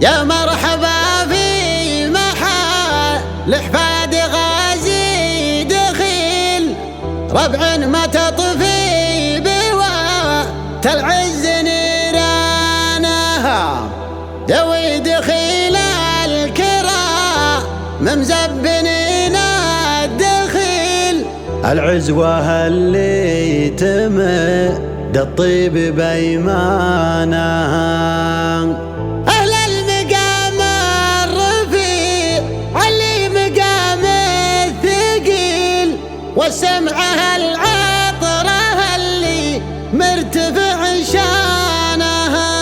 يا مرحبا في محل حفاد غازي دخيل، ربع ما تطفي بوقت العز نيرانها، دوي دخيل الكرام مزبنين الدخيل. العزوة اللي تمد الطيب بيمانها، أهل المقام الرفيع علي مقام الثقيل، والسمعة العطرة اللي مرتفع شانها.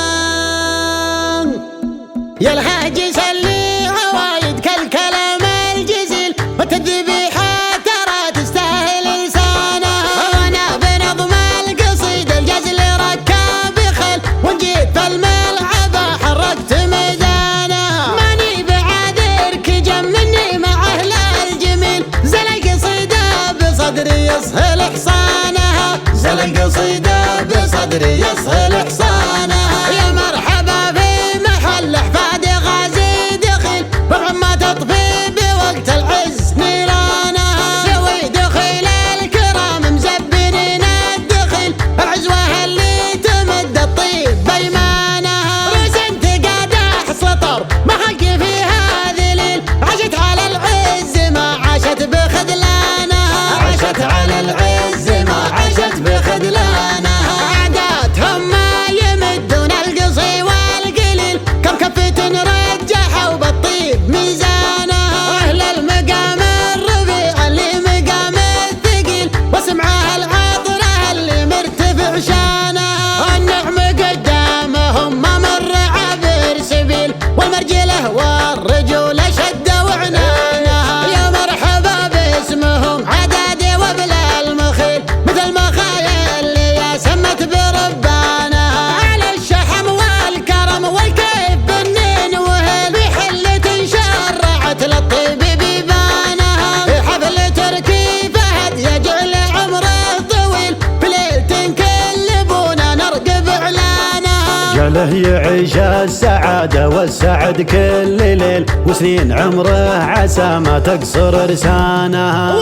يا الهاجس اللي عوايد كالكلام الجزيل، والتذبيحات ترى تستاهل لسانها. وانا بنظم القصيد الجزل ركاب خيل، وان جيت في الملعب حركت ميدانها. ماني بعاذرك جمني مع اهل الجميل، زل القصيدة بصدري يسهل حصانها، زل القصيدة بصدري يسهل حصانها. يا مرحبا في محل حفاد غازي دخيل، رغم ما تطفي بوقت العز نيرانها، دوي دخيل الكرام مزبنين الدخيل. العزوة اللي تمد الطيب بيمانها، روس انتقادح سطر ما حق فيها ذليل، عاشت على العز ما عاشت بخذلانها، عاشت على العز ما عاشت بخذلانها. عاداتهم ما يمدون القصي والقليل، كم كفة رجحوا بالطيب ميزانها. أهل المقام الرفيع اللي مقام الثقيل، وسمعها العطرة اللي مرتفع شانها. النعم قدامهم ما مر عبر سبيل، والمرجله والرجول شد وعنانها. يا مرحبا باسمهم عدادي وبلا المخيل، مثل ما خايل اللي سمت بربانها. على الشحم والكرم والكيف بالنين وهل، في حلة شرعت للطيب بيبانها. في حفل تركي فهد يجعل عمره طويل، بليلة كل بونا نرقب اعلانها. جعله يعيش السعادة والسعد كل ليل، وسنين عمره عسى ما تقصر لسانها.